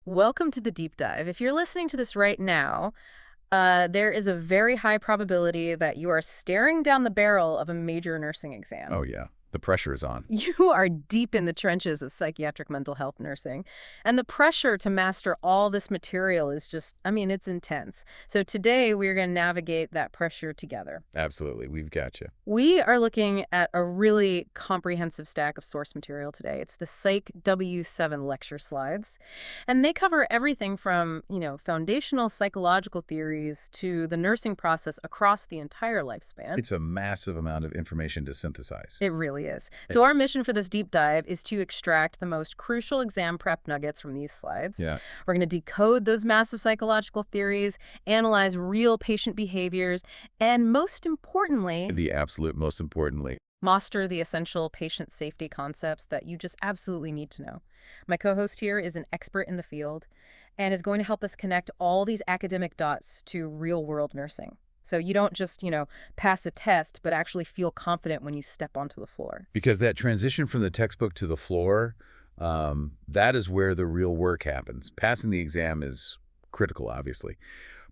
Welcome to the deep dive. If you're listening to this right now, there is a very high probability that you are staring down the barrel of a major nursing exam. Oh, yeah. The pressure is on. You are deep in the trenches of psychiatric mental health nursing, and the pressure to master all this material is just, it's intense. So today we're going to navigate that pressure together. Absolutely. We've got you. We are looking at a really comprehensive stack of source material today. It's the Psych W7 lecture slides, and they cover everything from, foundational psychological theories to the nursing process across the entire lifespan. It's a massive amount of information to synthesize. It really is. So our mission for this deep dive is to extract the most crucial exam prep nuggets from these slides. Yeah. We're going to decode those massive psychological theories, analyze real patient behaviors, and most importantly, The absolute most importantly. master the essential patient safety concepts that you just absolutely need to know. My co-host here is an expert in the field and is going to help us connect all these academic dots to real-world nursing. So you don't just, pass a test, but actually feel confident when you step onto the floor. Because that transition from the textbook to the floor, that is where the real work happens. Passing the exam is critical, obviously.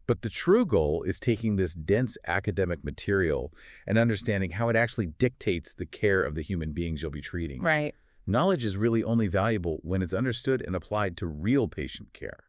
But the true goal is taking this dense academic material and understanding how it actually dictates the care of the human beings you'll be treating. Right. Knowledge is really only valuable when it's understood and applied to real patient care.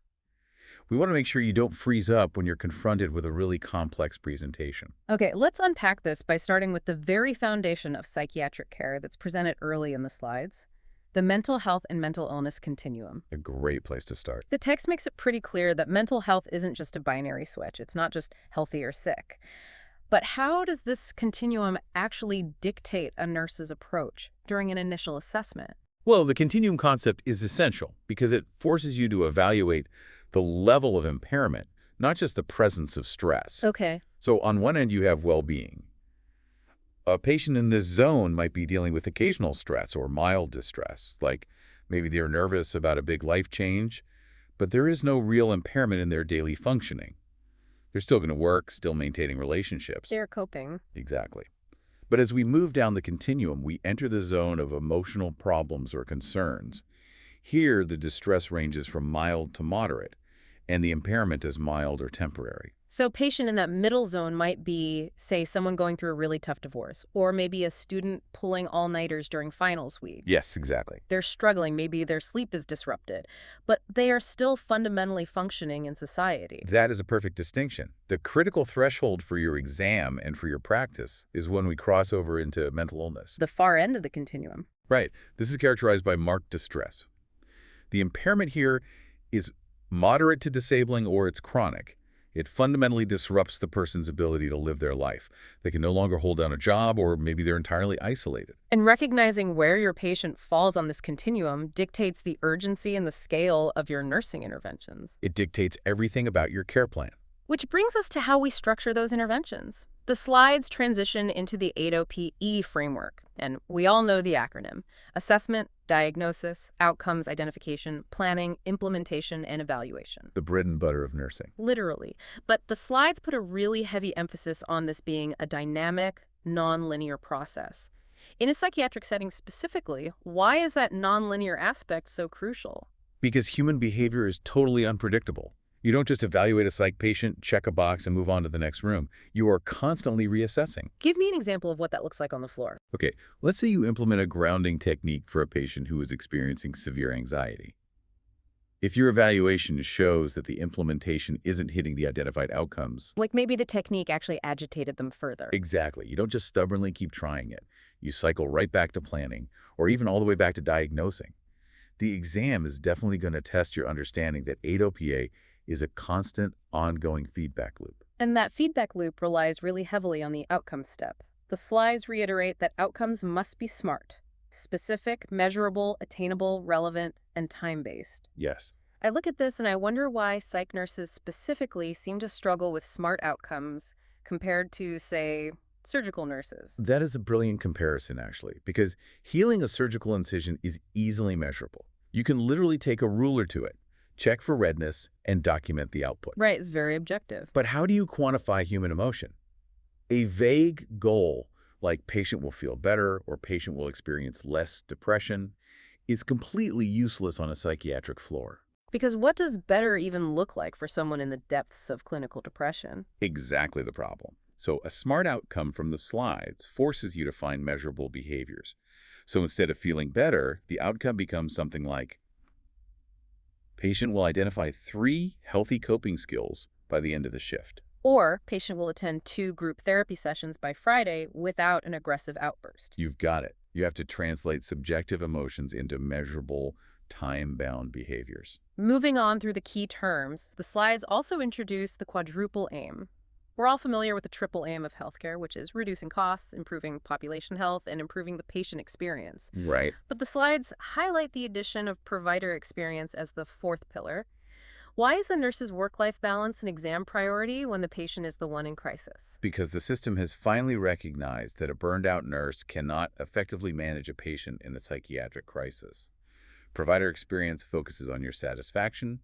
We want to make sure you don't freeze up when you're confronted with a really complex presentation. Okay, let's unpack this by starting with the very foundation of psychiatric care that's presented early in the slides, the mental health and mental illness continuum. A great place to start. The text makes it pretty clear that mental health isn't just a binary switch. It's not just healthy or sick. But how does this continuum actually dictate a nurse's approach during an initial assessment? Well, the continuum concept is essential because it forces you to evaluate the level of impairment, not just the presence of stress. Okay. So on one end, you have well-being. A patient in this zone might be dealing with occasional stress or mild distress, like maybe they're nervous about a big life change, but there is no real impairment in their daily functioning. They're still going to work, still maintaining relationships. They're coping. Exactly. But as we move down the continuum, we enter the zone of emotional problems or concerns. Here, the distress ranges from mild to moderate, and the impairment is mild or temporary. So patient in that middle zone might be, say, someone going through a really tough divorce, or maybe a student pulling all-nighters during finals week. Yes, exactly. They're struggling, maybe their sleep is disrupted, but they are still fundamentally functioning in society. That is a perfect distinction. The critical threshold for your exam and for your practice is when we cross over into mental illness. The far end of the continuum. Right. This is characterized by marked distress. The impairment here is moderate to disabling or it's chronic. It fundamentally disrupts the person's ability to live their life. They can no longer hold down a job, or maybe they're entirely isolated. And recognizing where your patient falls on this continuum dictates the urgency and the scale of your nursing interventions. It dictates everything about your care plan. Which brings us to how we structure those interventions. The slides transition into the ADOPIE framework, and we all know the acronym: assessment, diagnosis, outcomes identification, planning, implementation, and evaluation. The bread and butter of nursing. Literally. But the slides put a really heavy emphasis on this being a dynamic, non-linear process. In a psychiatric setting specifically, why is that non-linear aspect so crucial? Because human behavior is totally unpredictable. You don't just evaluate a psych patient, check a box, and move on to the next room. You are constantly reassessing. Give me an example of what that looks like on the floor. Okay, let's say you implement a grounding technique for a patient who is experiencing severe anxiety. If your evaluation shows that the implementation isn't hitting the identified outcomes, Like maybe the technique actually agitated them further. exactly, you don't just stubbornly keep trying it. You cycle right back to planning, or even all the way back to diagnosing. The exam is definitely going to test your understanding that ADOPIE is a constant, ongoing feedback loop. And that feedback loop relies really heavily on the outcomes step. The slides reiterate that outcomes must be SMART: specific, measurable, attainable, relevant, and time-based. Yes. I look at this and I wonder why psych nurses specifically seem to struggle with SMART outcomes compared to, say, surgical nurses. That is a brilliant comparison, actually, because healing a surgical incision is easily measurable. You can literally take a ruler to it, check for redness, and document the output. Right, it's very objective. But how do you quantify human emotion? A vague goal, like patient will feel better or patient will experience less depression, is completely useless on a psychiatric floor. Because what does better even look like for someone in the depths of clinical depression? Exactly the problem. So a smart outcome from the slides forces you to find measurable behaviors. So instead of feeling better, the outcome becomes something like, patient will identify 3 healthy coping skills by the end of the shift. Or patient will attend 2 group therapy sessions by Friday without an aggressive outburst. You've got it. You have to translate subjective emotions into measurable, time-bound behaviors. Moving on through the key terms, the slides also introduce the Quadruple Aim. We're all familiar with the triple aim of healthcare, which is reducing costs, improving population health, and improving the patient experience. Right. But the slides highlight the addition of provider experience as the 4th pillar. Why is the nurse's work-life balance an exam priority when the patient is the one in crisis? Because the system has finally recognized that a burned-out nurse cannot effectively manage a patient in a psychiatric crisis. Provider experience focuses on your satisfaction,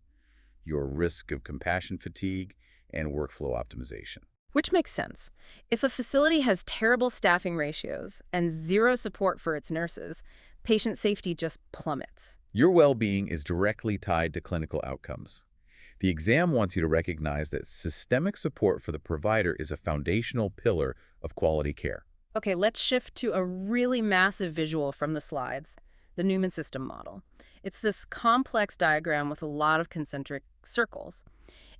your risk of compassion fatigue, and workflow optimization. Which makes sense. If a facility has terrible staffing ratios and 0 support for its nurses, patient safety just plummets. Your well-being is directly tied to clinical outcomes. The exam wants you to recognize that systemic support for the provider is a foundational pillar of quality care. Okay, let's shift to a really massive visual from the slides, the Newman system model. It's this complex diagram with a lot of concentric circles.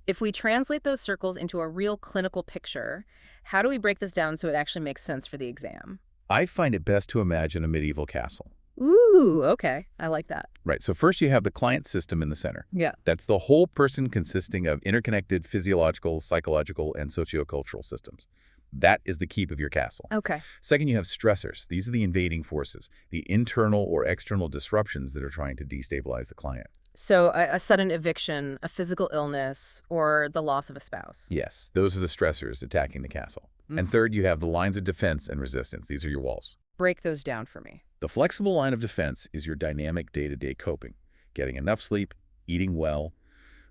If we translate those circles into a real clinical picture, how do we break this down so it actually makes sense for the exam? I find it best to imagine a medieval castle. Ooh, okay. I like that. Right, so first you have the client system in the center. Yeah. That's the whole person consisting of interconnected physiological, psychological, and sociocultural systems. That is the keep of your castle. Okay. Second, you have stressors. These are the invading forces, the internal or external disruptions that are trying to destabilize the client. So a sudden eviction, a physical illness, or the loss of a spouse. Yes, those are the stressors attacking the castle. And third, you have the lines of defense and resistance. These are your walls. Break those down for me. The flexible line of defense is your dynamic day-to-day coping, getting enough sleep, eating well.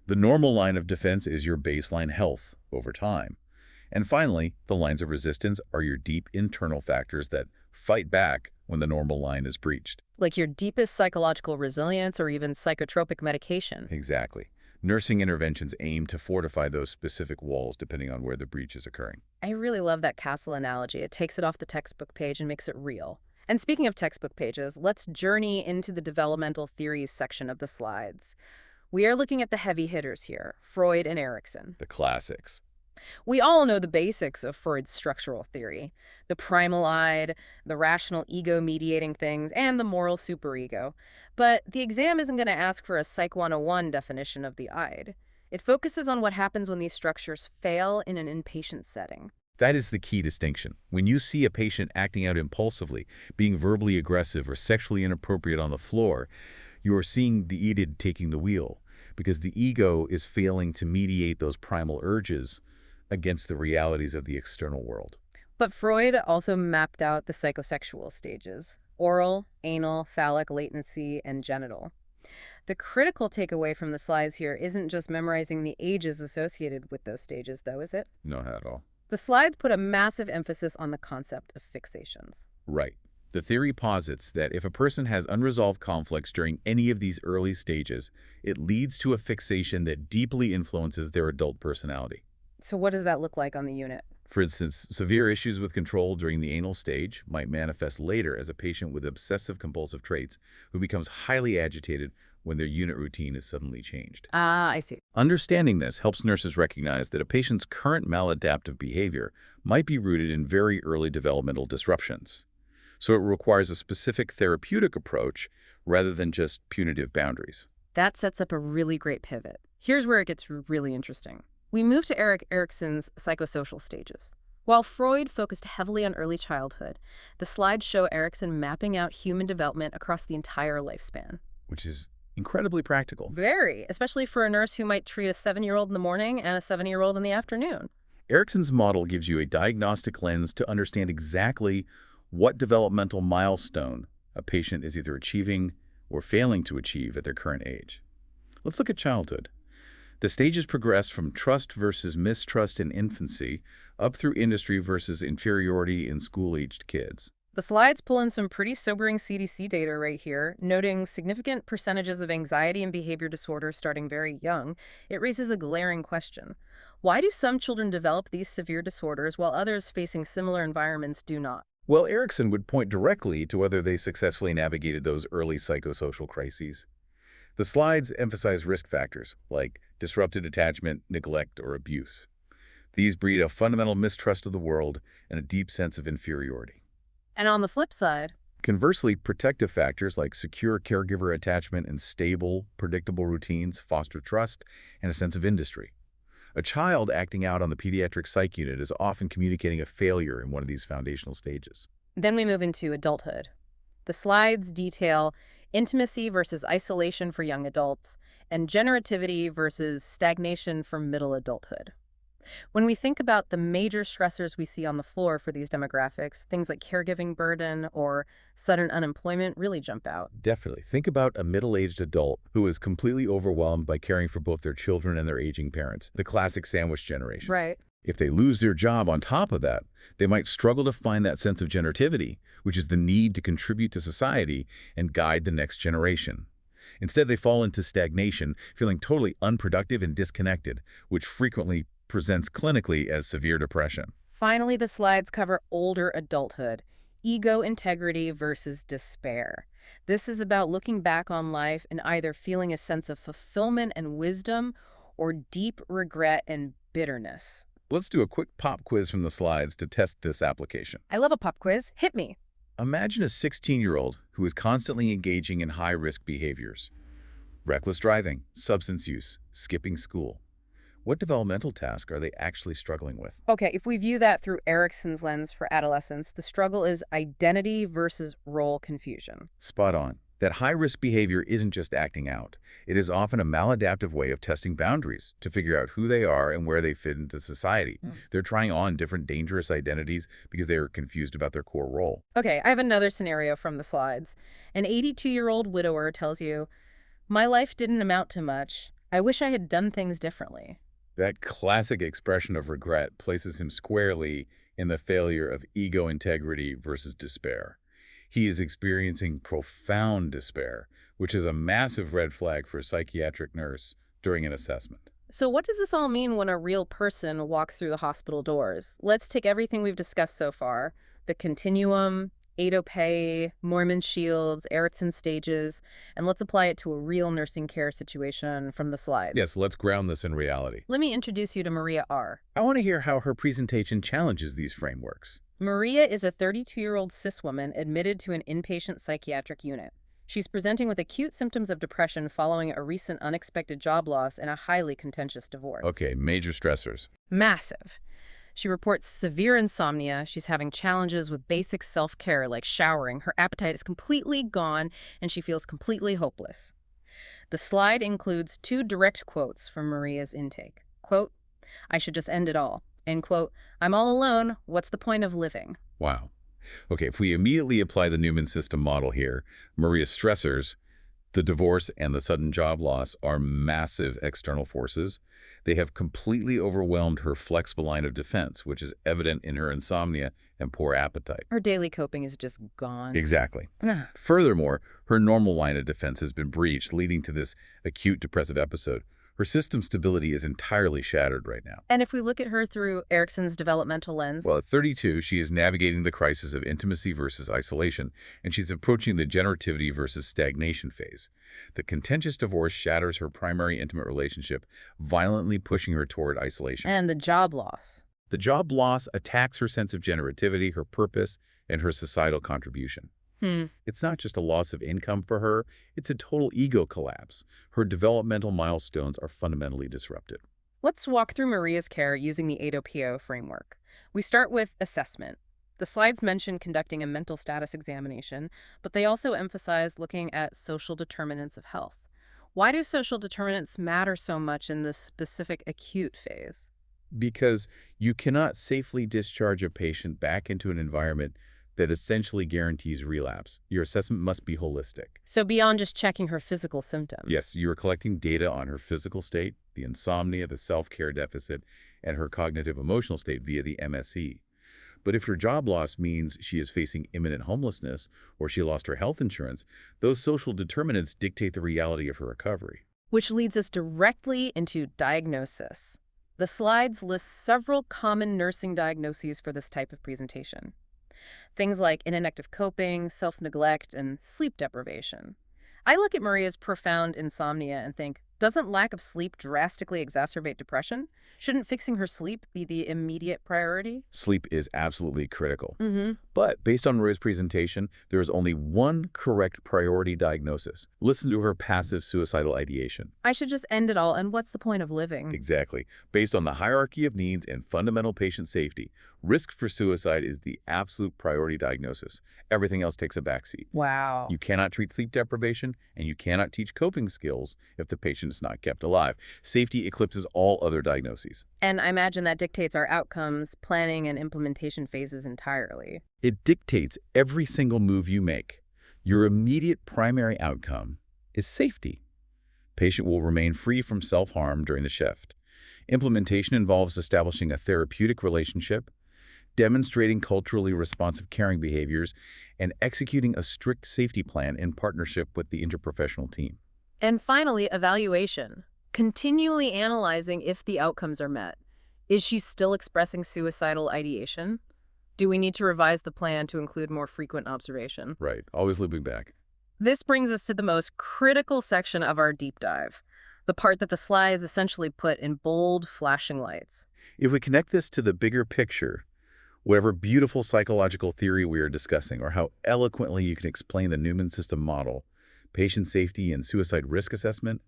The normal line of defense is your baseline health over time. And finally, the lines of resistance are your deep internal factors that fight back when the normal line is breached. Like your deepest psychological resilience or even psychotropic medication. Exactly. Nursing interventions aim to fortify those specific walls depending on where the breach is occurring. I really love that castle analogy. It takes it off the textbook page and makes it real. And speaking of textbook pages, let's journey into the developmental theories section of the slides. We are looking at the heavy hitters here, Freud and Erikson. The classics. We all know the basics of Freud's structural theory, the primal id, the rational ego mediating things, and the moral superego. But the exam isn't going to ask for a Psych 101 definition of the id. It focuses on what happens when these structures fail in an inpatient setting. That is the key distinction. When you see a patient acting out impulsively, being verbally aggressive or sexually inappropriate on the floor, you are seeing the id taking the wheel, because the ego is failing to mediate those primal urges against the realities of the external world. But Freud also mapped out the psychosexual stages: oral, anal, phallic, latency, and genital. The critical takeaway from the slides here isn't just memorizing the ages associated with those stages, though, is it? No, not at all. The slides put a massive emphasis on the concept of fixations. Right. The theory posits that if a person has unresolved conflicts during any of these early stages, it leads to a fixation that deeply influences their adult personality. So what does that look like on the unit? For instance, severe issues with control during the anal stage might manifest later as a patient with obsessive-compulsive traits who becomes highly agitated when their unit routine is suddenly changed. Ah, I see. Understanding this helps nurses recognize that a patient's current maladaptive behavior might be rooted in very early developmental disruptions. So it requires a specific therapeutic approach rather than just punitive boundaries. That sets up a really great pivot. Here's where it gets really interesting. We move to Erikson's psychosocial stages. While Freud focused heavily on early childhood, the slides show Erikson mapping out human development across the entire lifespan. Which is incredibly practical. Very, especially for a nurse who might treat a 7-year-old in the morning and a 7-year-old in the afternoon. Erikson's model gives you a diagnostic lens to understand exactly what developmental milestone a patient is either achieving or failing to achieve at their current age. Let's look at childhood. The stages progress from trust versus mistrust in infancy up through industry versus inferiority in school-aged kids. The slides pull in some pretty sobering CDC data right here, noting significant percentages of anxiety and behavior disorders starting very young. It raises a glaring question. Why do some children develop these severe disorders while others facing similar environments do not? Well, Erikson would point directly to whether they successfully navigated those early psychosocial crises. The slides emphasize risk factors like disrupted attachment, neglect, or abuse. These breed a fundamental mistrust of the world and a deep sense of inferiority. And on the flip side, Conversely, protective factors like secure caregiver attachment and stable, predictable routines foster trust and a sense of industry. A child acting out on the pediatric psych unit is often communicating a failure in one of these foundational stages. then we move into adulthood. The slides detail intimacy versus isolation for young adults and generativity versus stagnation for middle adulthood. When we think about the major stressors we see on the floor for these demographics, things like caregiving burden or sudden unemployment really jump out. Definitely. Think about a middle-aged adult who is completely overwhelmed by caring for both their children and their aging parents, the classic sandwich generation. Right. If they lose their job on top of that, they might struggle to find that sense of generativity, which is the need to contribute to society and guide the next generation. Instead, they fall into stagnation, feeling totally unproductive and disconnected, which frequently presents clinically as severe depression. Finally, the slides cover older adulthood, ego integrity versus despair. This is about looking back on life and either feeling a sense of fulfillment and wisdom or deep regret and bitterness. Let's do a quick pop quiz from the slides to test this application. I love a pop quiz. Hit me. Imagine a 16-year-old who is constantly engaging in high-risk behaviors. Reckless driving, substance use, skipping school. What developmental task are they actually struggling with? Okay, if we view that through Erikson's lens for adolescence, the struggle is identity versus role confusion. Spot on. That high-risk behavior isn't just acting out. It is often a maladaptive way of testing boundaries to figure out who they are and where they fit into society. They're trying on different dangerous identities because they are confused about their core role. Okay, I have another scenario from the slides. An 82-year-old widower tells you, "My life didn't amount to much. I wish I had done things differently." That classic expression of regret places him squarely in the failure of ego integrity versus despair. He is experiencing profound despair, which is a massive red flag for a psychiatric nurse during an assessment. So what does this all mean when a real person walks through the hospital doors? Let's take everything we've discussed so far, the continuum, ADOPIE, Mormon shields, Erikson stages, and let's apply it to a real nursing care situation from the slides. Yes, let's ground this in reality. Let me introduce you to Maria R. I want to hear how her presentation challenges these frameworks. Maria is a 32-year-old cis woman admitted to an inpatient psychiatric unit. She's presenting with acute symptoms of depression following a recent unexpected job loss and a highly contentious divorce. Okay, major stressors. Massive. She reports severe insomnia. She's having challenges with basic self-care like showering. Her appetite is completely gone, and she feels completely hopeless. The slide includes 2 direct quotes from Maria's intake. Quote, "I should just end it all." End quote, "I'm all alone. What's the point of living?" Wow. Okay, if we immediately apply the Newman system model here, Maria's stressors, the divorce and the sudden job loss, are massive external forces. They have completely overwhelmed her flexible line of defense, which is evident in her insomnia and poor appetite. Her daily coping is just gone. Exactly. Furthermore, her normal line of defense has been breached, leading to this acute depressive episode. Her system stability is entirely shattered right now. And if we look at her through Erikson's developmental lens, Well, at 32, she is navigating the crisis of intimacy versus isolation, and she's approaching the generativity versus stagnation phase. The contentious divorce shatters her primary intimate relationship, violently pushing her toward isolation. and the job loss. The job loss attacks her sense of generativity, her purpose, and her societal contribution. It's not just a loss of income for her, it's a total ego collapse. Her developmental milestones are fundamentally disrupted. Let's walk through Maria's care using the ADOPIE framework. We start with assessment. The slides mention conducting a mental status examination, but they also emphasize looking at social determinants of health. Why do social determinants matter so much in this specific acute phase? Because you cannot safely discharge a patient back into an environment that essentially guarantees relapse. Your assessment must be holistic. So beyond just checking her physical symptoms. Yes, you are collecting data on her physical state, the insomnia, the self-care deficit, and her cognitive emotional state via the MSE. But if her job loss means she is facing imminent homelessness or she lost her health insurance, those social determinants dictate the reality of her recovery. Which leads us directly into diagnosis. The slides list several common nursing diagnoses for this type of presentation. Things like inactive coping, self-neglect, and sleep deprivation. I look at Maria's profound insomnia and think, doesn't lack of sleep drastically exacerbate depression? Shouldn't fixing her sleep be the immediate priority? Sleep is absolutely critical. Mm-hmm. But based on Maria's presentation, there is only one correct priority diagnosis. Listen to her passive suicidal ideation. I should just end it all, and what's the point of living? Exactly. Based on the hierarchy of needs and fundamental patient safety, risk for suicide is the absolute priority diagnosis. Everything else takes a backseat. Wow. You cannot treat sleep deprivation, and you cannot teach coping skills if the patient is not kept alive. Safety eclipses all other diagnoses. And I imagine that dictates our outcomes, planning, and implementation phases entirely. It dictates every single move you make. Your immediate primary outcome is safety. Patient will remain free from self-harm during the shift. Implementation involves establishing a therapeutic relationship, demonstrating culturally responsive caring behaviors, and executing a strict safety plan in partnership with the interprofessional team. And finally, evaluation. Continually analyzing if the outcomes are met. Is she still expressing suicidal ideation? Do we need to revise the plan to include more frequent observation? Right, always looping back. This brings us to the most critical section of our deep dive, the part that the slides essentially put in bold, flashing lights. If we connect this to the bigger picture, whatever beautiful psychological theory we are discussing or how eloquently you can explain the Newman system model, patient safety and suicide risk assessment,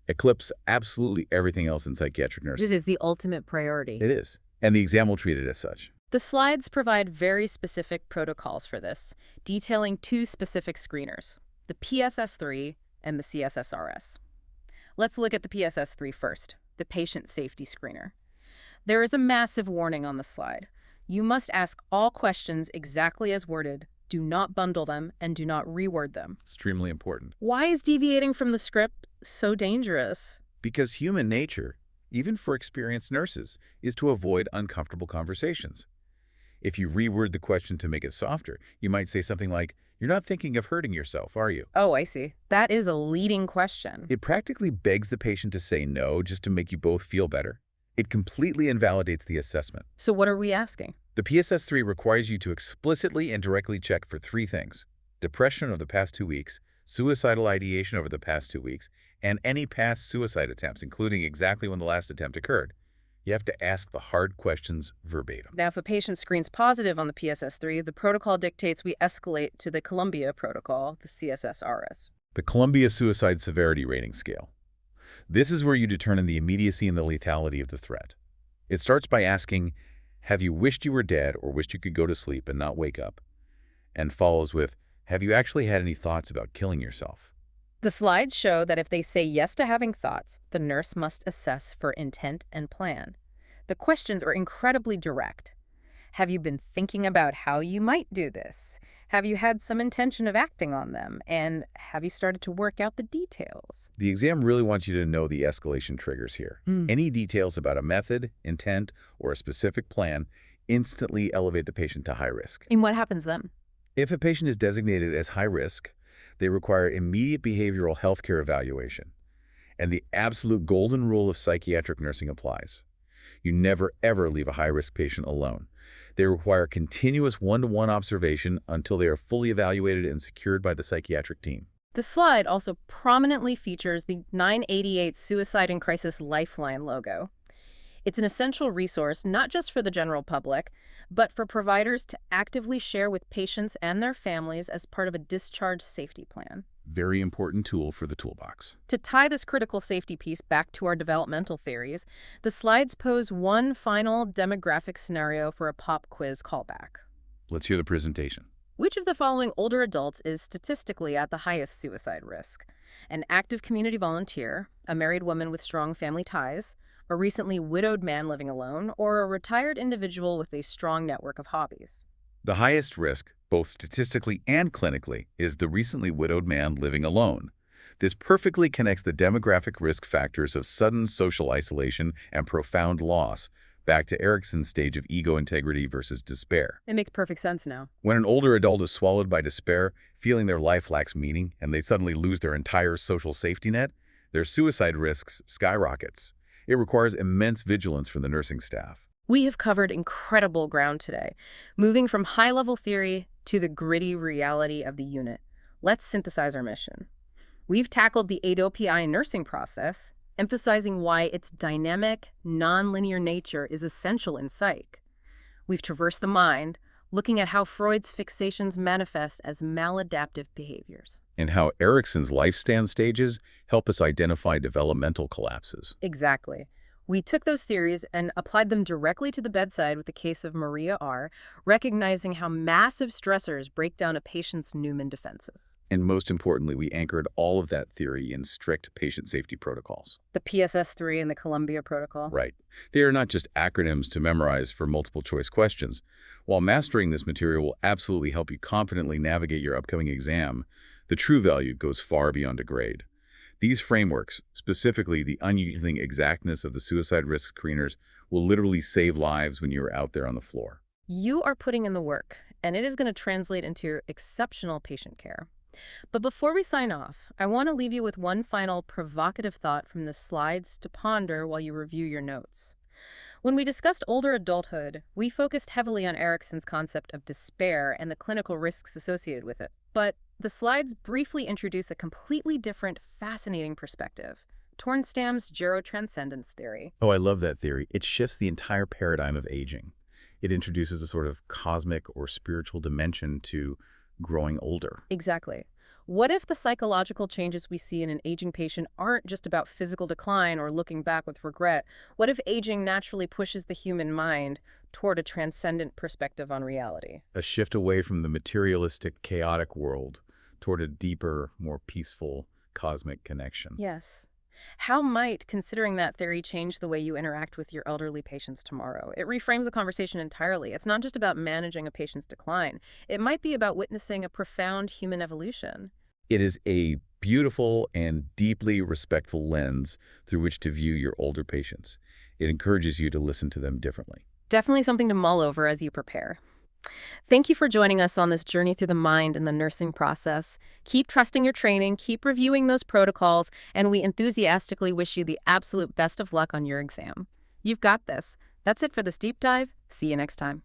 eclipse absolutely everything else in psychiatric nursing. This is the ultimate priority. It is, and the exam will treat it as such. The slides provide very specific protocols for this, detailing two specific screeners, the PSS-3 and the CSSRS. Let's look at the PSS-3 first, the patient safety screener. There is a massive warning on the slide. You must ask all questions exactly as worded, do not bundle them, and do not reword them. Extremely important. Why is deviating from the script so dangerous? Because human nature, even for experienced nurses, is to avoid uncomfortable conversations. If you reword the question to make it softer, you might say something like, "You're not thinking of hurting yourself, are you?" Oh, I see. That is a leading question. It practically begs the patient to say no just to make you both feel better. It completely invalidates the assessment. So what are we asking? The PSS-3 requires you to explicitly and directly check for three things: depression of the past 2 weeks, suicidal ideation over the past 2 weeks, and any past suicide attempts, including exactly when the last attempt occurred. You have to ask the hard questions verbatim. Now, if a patient screens positive on the PSS-3, the protocol dictates we escalate to the Columbia protocol, the CSSRS. The Columbia Suicide Severity Rating Scale. This is where you determine the immediacy and the lethality of the threat. It starts by asking, have you wished you were dead or wished you could go to sleep and not wake up? And follows with, have you actually had any thoughts about killing yourself? The slides show that if they say yes to having thoughts, the nurse must assess for intent and plan. The questions are incredibly direct. Have you been thinking about how you might do this? Have you had some intention of acting on them? And have you started to work out the details? The exam really wants you to know the escalation triggers here. Any details about a method, intent, or a specific plan instantly elevate the patient to high risk. And what happens then? If a patient is designated as high risk, they require immediate behavioral health care evaluation. And the absolute golden rule of psychiatric nursing applies. You never, ever leave a high-risk patient alone. They require continuous one-to-one observation until they are fully evaluated and secured by the psychiatric team. The slide also prominently features the 988 Suicide and Crisis Lifeline logo. It's an essential resource not just for the general public, but for providers to actively share with patients and their families as part of a discharge safety plan. Very important tool for the toolbox. To tie this critical safety piece back to our developmental theories, the slides pose one final demographic scenario for a pop quiz callback. Let's hear the presentation. Which of the following older adults is statistically at the highest suicide risk? An active community volunteer, a married woman with strong family ties, a recently widowed man living alone, or a retired individual with a strong network of hobbies? The highest risk, both statistically and clinically, is the recently widowed man living alone. This perfectly connects the demographic risk factors of sudden social isolation and profound loss back to Erikson's stage of ego integrity versus despair. It makes perfect sense now. When an older adult is swallowed by despair, feeling their life lacks meaning, and they suddenly lose their entire social safety net, their suicide risks skyrockets. It requires immense vigilance from the nursing staff. We have covered incredible ground today, moving from high-level theory to the gritty reality of the unit. Let's synthesize our mission. We've tackled the ADOPIE nursing process, emphasizing why its dynamic, nonlinear nature is essential in psych. We've traversed the mind, looking at how Freud's fixations manifest as maladaptive behaviors. And how Erikson's lifespan stages help us identify developmental collapses. Exactly. We took those theories and applied them directly to the bedside with the case of Maria R., recognizing how massive stressors break down a patient's Newman defenses. And most importantly, we anchored all of that theory in strict patient safety protocols. The PSS-3 and the Columbia Protocol. Right. They are not just acronyms to memorize for multiple choice questions. While mastering this material will absolutely help you confidently navigate your upcoming exam, the true value goes far beyond a grade. These frameworks, specifically the unyielding exactness of the suicide risk screeners, will literally save lives when you are out there on the floor. You are putting in the work, and it is going to translate into exceptional patient care. But before we sign off, I want to leave you with one final provocative thought from the slides to ponder while you review your notes. When we discussed older adulthood, we focused heavily on Erikson's concept of despair and the clinical risks associated with it. But the slides briefly introduce a completely different, fascinating perspective, Tornstam's gerotranscendence theory. Oh, I love that theory. It shifts the entire paradigm of aging. It introduces a sort of cosmic or spiritual dimension to growing older. Exactly. What if the psychological changes we see in an aging patient aren't just about physical decline or looking back with regret? What if aging naturally pushes the human mind toward a transcendent perspective on reality? A shift away from the materialistic, chaotic world toward a deeper, more peaceful, cosmic connection. Yes. How might considering that theory change the way you interact with your elderly patients tomorrow? It reframes the conversation entirely. It's not just about managing a patient's decline. It might be about witnessing a profound human evolution. It is a beautiful and deeply respectful lens through which to view your older patients. It encourages you to listen to them differently. Definitely something to mull over as you prepare. Thank you for joining us on this journey through the mind and the nursing process. Keep trusting your training, keep reviewing those protocols, and we enthusiastically wish you the absolute best of luck on your exam. You've got this. That's it for this deep dive. See you next time.